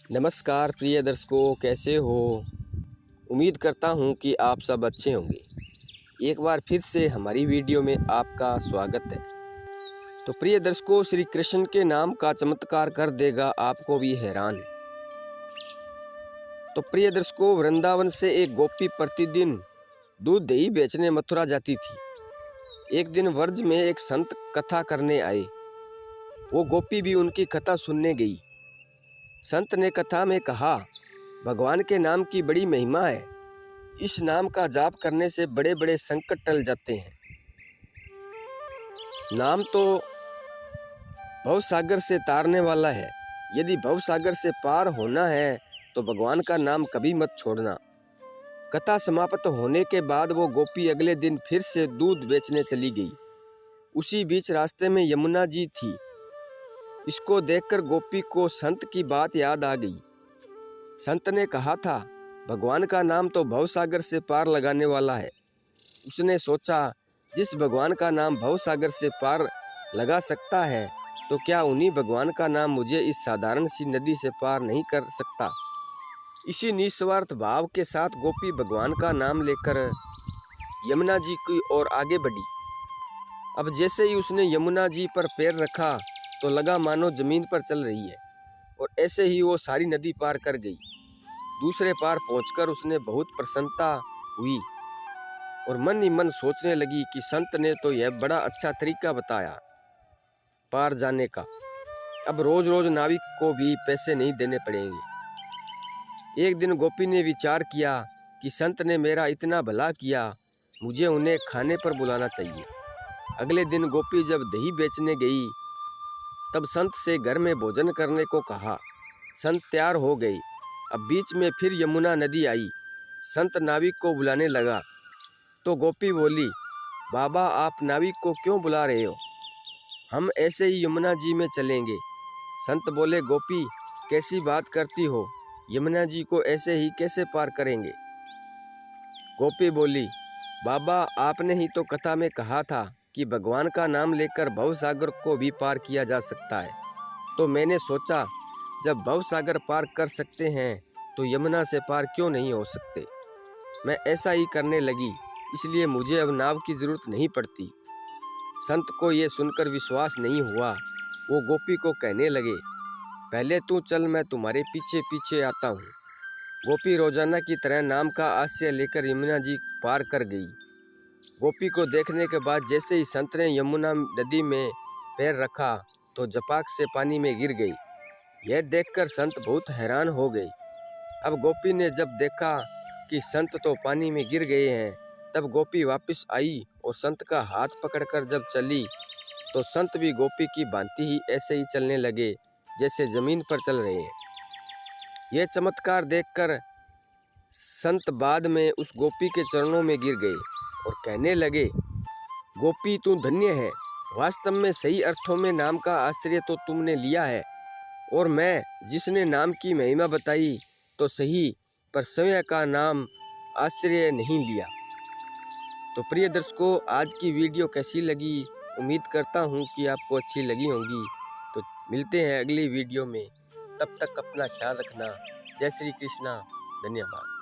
नमस्कार प्रिय दर्शकों, कैसे हो। उम्मीद करता हूँ कि आप सब अच्छे होंगे। एक बार फिर से हमारी वीडियो में आपका स्वागत है। तो प्रिय दर्शकों, श्री कृष्ण के नाम का चमत्कार कर देगा आपको भी हैरान। तो प्रिय दर्शकों, वृंदावन से एक गोपी प्रतिदिन दूध दही बेचने मथुरा जाती थी। एक दिन व्रज में एक संत कथा करने आए। वो गोपी भी उनकी कथा सुनने गई। संत ने कथा में कहा, भगवान के नाम की बड़ी महिमा है। इस नाम का जाप करने से बड़े बड़े संकट टल जाते हैं। नाम तो भवसागर से तारने वाला है। यदि भवसागर से पार होना है तो भगवान का नाम कभी मत छोड़ना। कथा समाप्त होने के बाद वो गोपी अगले दिन फिर से दूध बेचने चली गई। उसी बीच रास्ते में यमुना जी थी। इसको देखकर गोपी को संत की बात याद आ गई। संत ने कहा था, भगवान का नाम तो भवसागर से पार लगाने वाला है। उसने सोचा, जिस भगवान का नाम भवसागर से पार लगा सकता है तो क्या उन्हीं भगवान का नाम मुझे इस साधारण सी नदी से पार नहीं कर सकता। इसी निस्वार्थ भाव के साथ गोपी भगवान का नाम लेकर यमुना जी की ओर आगे बढ़ी। अब जैसे ही उसने यमुना जी पर पैर रखा तो लगा मानो जमीन पर चल रही है, और ऐसे ही वो सारी नदी पार कर गई। दूसरे पार पहुंचकर उसने बहुत प्रसन्नता हुई और मन ही मन सोचने लगी कि संत ने तो यह बड़ा अच्छा तरीका बताया पार जाने का। अब रोज रोज नाविक को भी पैसे नहीं देने पड़ेंगे। एक दिन गोपी ने विचार किया कि संत ने मेरा इतना भला किया, मुझे उन्हें खाने पर बुलाना चाहिए। अगले दिन गोपी जब दही बेचने गई तब संत से घर में भोजन करने को कहा। संत तैयार हो गए। अब बीच में फिर यमुना नदी आई। संत नाविक को बुलाने लगा तो गोपी बोली, बाबा आप नाविक को क्यों बुला रहे हो, हम ऐसे ही यमुना जी में चलेंगे। संत बोले, गोपी कैसी बात करती हो, यमुना जी को ऐसे ही कैसे पार करेंगे। गोपी बोली, बाबा आपने ही तो कथा में कहा था कि भगवान का नाम लेकर भवसागर को भी पार किया जा सकता है। तो मैंने सोचा, जब भवसागर पार कर सकते हैं तो यमुना से पार क्यों नहीं हो सकते। मैं ऐसा ही करने लगी, इसलिए मुझे अब नाव की जरूरत नहीं पड़ती। संत को ये सुनकर विश्वास नहीं हुआ। वो गोपी को कहने लगे, पहले तू चल, मैं तुम्हारे पीछे पीछे आता हूँ। गोपी रोजाना की तरह नाम का आश्रय लेकर यमुना जी पार कर गई। गोपी को देखने के बाद जैसे ही संत ने यमुना नदी में पैर रखा तो झपाक से पानी में गिर गई। यह देखकर संत बहुत हैरान हो गए। अब गोपी ने जब देखा कि संत तो पानी में गिर गए हैं, तब गोपी वापस आई और संत का हाथ पकड़कर जब चली तो संत भी गोपी की भांति ही ऐसे ही चलने लगे जैसे जमीन पर चल रहे हैं। यह चमत्कार देखकर संत बाद में उस गोपी के चरणों में गिर गए और कहने लगे, गोपी तू धन्य है। वास्तव में सही अर्थों में नाम का आश्रय तो तुमने लिया है, और मैं जिसने नाम की महिमा बताई तो सही, पर स्वयं का नाम आश्रय नहीं लिया। तो प्रिय दर्शकों, आज की वीडियो कैसी लगी, उम्मीद करता हूँ कि आपको अच्छी लगी होंगी। तो मिलते हैं अगली वीडियो में, तब तक अपना ख्याल रखना। जय श्री कृष्णा, धन्यवाद।